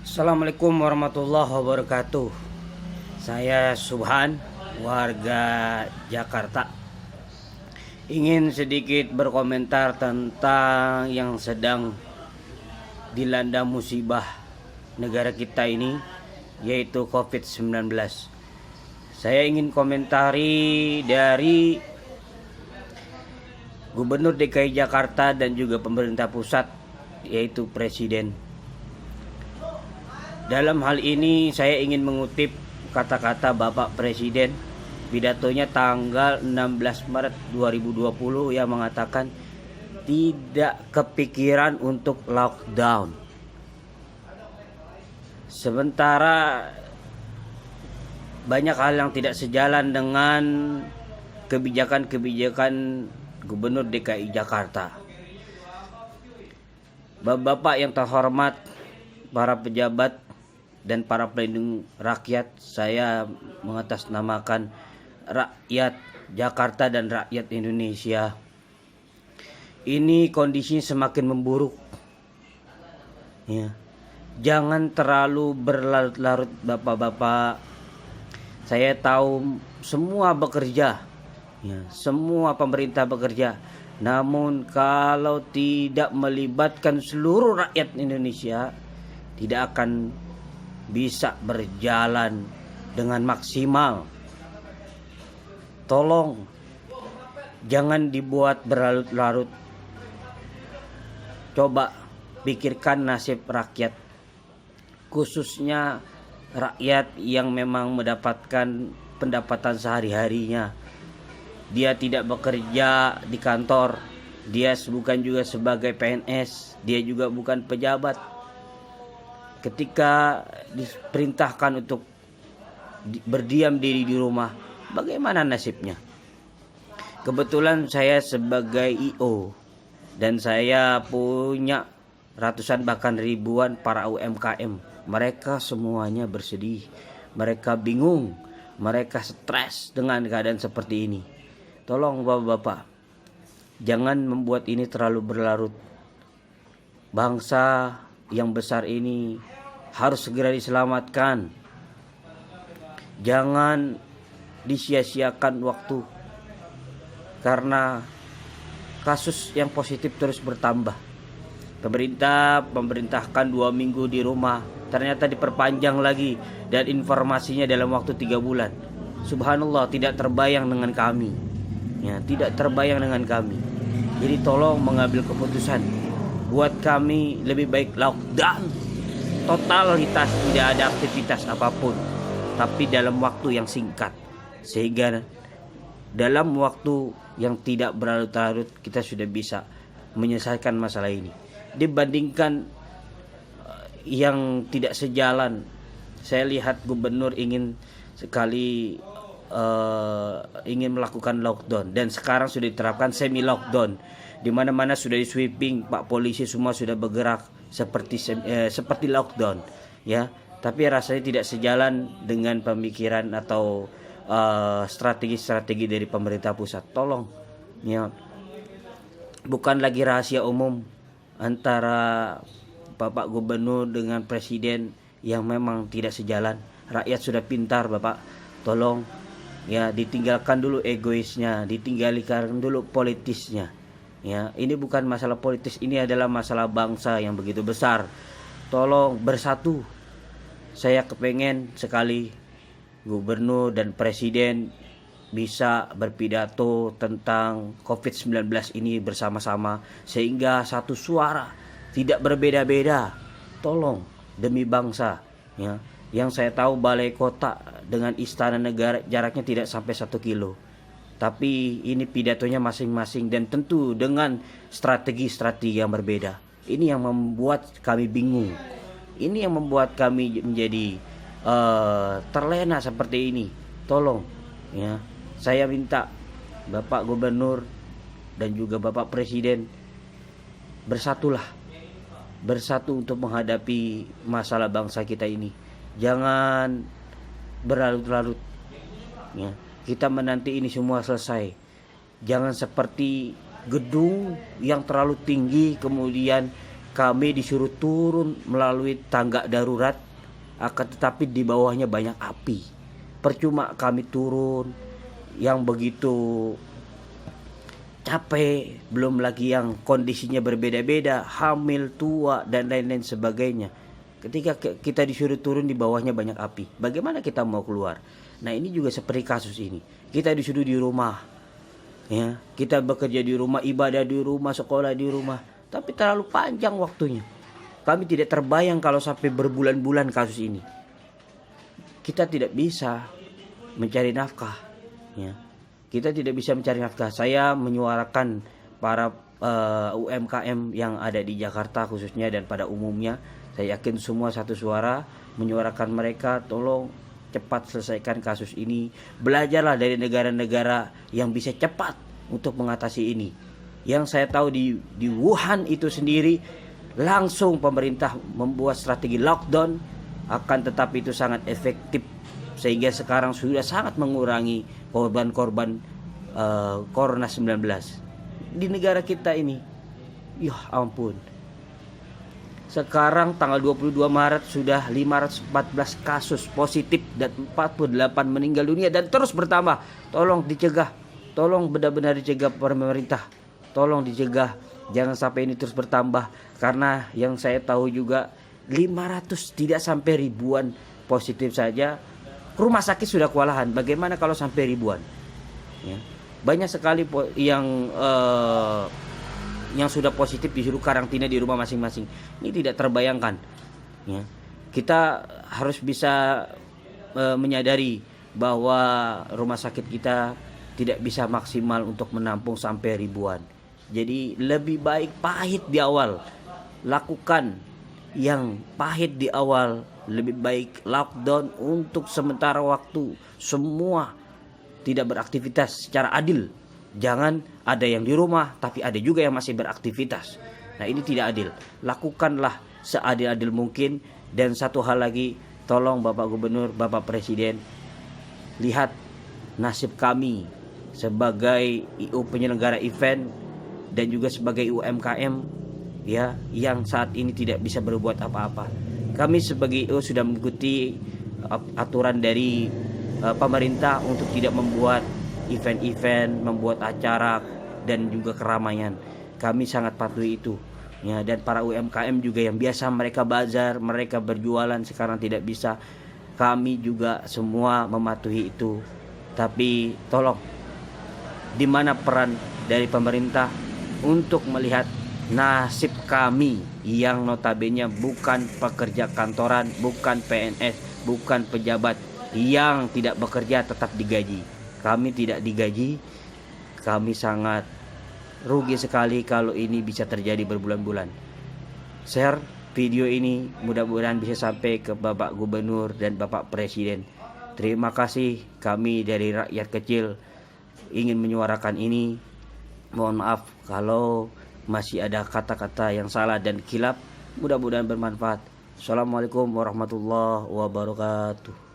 Assalamualaikum warahmatullahi wabarakatuh. Saya Subhan, warga Jakarta. Ingin sedikit berkomentar tentang yang sedang dilanda musibah negara kita ini, yaitu COVID-19. Saya ingin komentari dari Gubernur DKI Jakarta dan juga pemerintah pusat, yaitu Presiden. Dalam hal ini saya ingin mengutip kata-kata Bapak Presiden, pidatonya tanggal 16 Maret 2020 yang mengatakan tidak kepikiran untuk lockdown. Sementara banyak hal yang tidak sejalan dengan kebijakan-kebijakan Gubernur DKI Jakarta. Bapak yang terhormat, para pejabat dan para pelindung rakyat, saya mengatasnamakan rakyat Jakarta dan rakyat Indonesia. Ini kondisinya semakin memburuk. Ya. Jangan terlalu berlarut-larut bapak-bapak. Saya tahu semua bekerja. Ya, semua pemerintah bekerja. Namun kalau tidak melibatkan seluruh rakyat Indonesia, tidak akan bisa berjalan dengan maksimal. Tolong jangan dibuat berlarut-larut. Coba pikirkan nasib rakyat, khususnya rakyat yang memang mendapatkan pendapatan sehari-harinya. Dia tidak bekerja di kantor, dia bukan juga sebagai PNS, dia juga bukan pejabat. Ketika diperintahkan untuk berdiam diri di rumah, bagaimana nasibnya? Kebetulan saya sebagai IO dan saya punya ratusan bahkan ribuan para UMKM. Mereka semuanya bersedih, mereka bingung, mereka stres dengan keadaan seperti ini. Tolong bapak-bapak, jangan membuat ini terlalu berlarut. Bangsa yang besar ini harus segera diselamatkan. Jangan disia-siakan waktu, karena kasus yang positif terus bertambah. Pemerintah memerintahkan 2 minggu di rumah, ternyata diperpanjang lagi dan informasinya dalam waktu 3 bulan. Subhanallah, tidak terbayang dengan kami. Ya, tidak terbayang dengan kami. Jadi tolong mengambil keputusan. Buat kami lebih baik lockdown, totalitas, tidak ada aktivitas apapun, tapi dalam waktu yang singkat, sehingga dalam waktu yang tidak berlarut-larut kita sudah bisa menyelesaikan masalah ini. Dibandingkan yang tidak sejalan, saya lihat gubernur ingin sekali ingin melakukan lockdown, dan sekarang sudah diterapkan semi lockdown. Di mana-mana sudah di sweeping, Pak polisi semua sudah bergerak seperti lockdown, ya. Tapi rasanya tidak sejalan dengan pemikiran atau strategi-strategi dari pemerintah pusat. Tolong, ya. Bukan lagi rahasia umum antara Bapak Gubernur dengan Presiden yang memang tidak sejalan. Rakyat sudah pintar, Bapak. Tolong, ya, ditinggalkan dulu egoisnya, ditinggalkan dulu politisnya. Ya, ini bukan masalah politis, ini adalah masalah bangsa yang begitu besar. Tolong bersatu. Saya kepengen sekali gubernur dan presiden bisa berpidato tentang COVID-19 ini bersama-sama, sehingga satu suara, tidak berbeda-beda. Tolong demi bangsa, ya. Yang saya tahu balai kota dengan istana negara jaraknya tidak sampai 1 kilo. Tapi ini pidatonya masing-masing dan tentu dengan strategi-strategi yang berbeda. Ini yang membuat kami bingung. Ini yang membuat kami menjadi terlena seperti ini. Tolong, ya. Saya minta Bapak Gubernur dan juga Bapak Presiden, bersatulah. Bersatu untuk menghadapi masalah bangsa kita ini. Jangan berlarut-larut, ya. Kita menanti ini semua selesai. Jangan seperti gedung yang terlalu tinggi kemudian kami disuruh turun melalui tangga darurat, akan tetapi di bawahnya banyak api. Percuma kami turun yang begitu capek, belum lagi yang kondisinya berbeda-beda, hamil, tua, dan lain-lain sebagainya. Ketika kita disuruh turun, di bawahnya banyak api, bagaimana kita mau keluar? Nah, ini juga seperti kasus ini. Kita disuruh di rumah, ya, kita bekerja di rumah, ibadah di rumah, sekolah di rumah, tapi terlalu panjang waktunya. Kami tidak terbayang kalau sampai berbulan-bulan kasus ini. Kita tidak bisa mencari nafkah, ya. Kita tidak bisa mencari nafkah. Saya menyuarakan para UMKM yang ada di Jakarta khususnya dan pada umumnya. Saya yakin semua satu suara menyuarakan mereka, tolong cepat selesaikan kasus ini. Belajarlah dari negara-negara yang bisa cepat untuk mengatasi ini. Yang saya tahu di Wuhan itu sendiri langsung pemerintah membuat strategi lockdown, akan tetapi itu sangat efektif sehingga sekarang sudah sangat mengurangi korban-korban Corona 19 di negara kita ini. Ya ampun. Sekarang tanggal 22 Maret sudah 514 kasus positif dan 48 meninggal dunia dan terus bertambah. Tolong dicegah. Tolong benar-benar dicegah pemerintah. Tolong dicegah, jangan sampai ini terus bertambah, karena yang saya tahu juga 500 tidak sampai ribuan positif saja. Rumah sakit sudah kewalahan, bagaimana kalau sampai ribuan? Ya. Banyak sekali yang sudah positif disuruh karantina di rumah masing-masing. Ini tidak terbayangkan. Ya. Kita harus bisa menyadari bahwa rumah sakit kita tidak bisa maksimal untuk menampung sampai ribuan. Jadi lebih baik pahit di awal. Lakukan yang pahit di awal. Lebih baik lockdown untuk sementara waktu. Semua tidak beraktivitas secara adil. Jangan ada yang di rumah tapi ada juga yang masih beraktivitas. Nah, ini tidak adil. Lakukanlah seadil-adil mungkin. Dan satu hal lagi, tolong Bapak Gubernur, Bapak Presiden, lihat nasib kami sebagai IU penyelenggara event dan juga sebagai UMKM, ya, yang saat ini tidak bisa berbuat apa-apa. Kami sebagai IU sudah mengikuti aturan dari pemerintah untuk tidak membuat event-event, membuat acara dan juga keramaian. Kami sangat patuhi itu. Ya, dan para UMKM juga yang biasa mereka bazar, mereka berjualan sekarang tidak bisa. Kami juga semua mematuhi itu. Tapi tolong, di mana peran dari pemerintah untuk melihat nasib kami yang notabene bukan pekerja kantoran, bukan PNS, bukan pejabat yang tidak bekerja tetap digaji. Kami tidak digaji. Kami sangat rugi sekali kalau ini bisa terjadi berbulan-bulan. Share video ini, mudah-mudahan bisa sampai ke Bapak Gubernur dan Bapak Presiden. Terima kasih, kami dari rakyat kecil ingin menyuarakan ini. Mohon maaf kalau masih ada kata-kata yang salah dan khilaf. Mudah-mudahan bermanfaat. Assalamualaikum warahmatullahi wabarakatuh.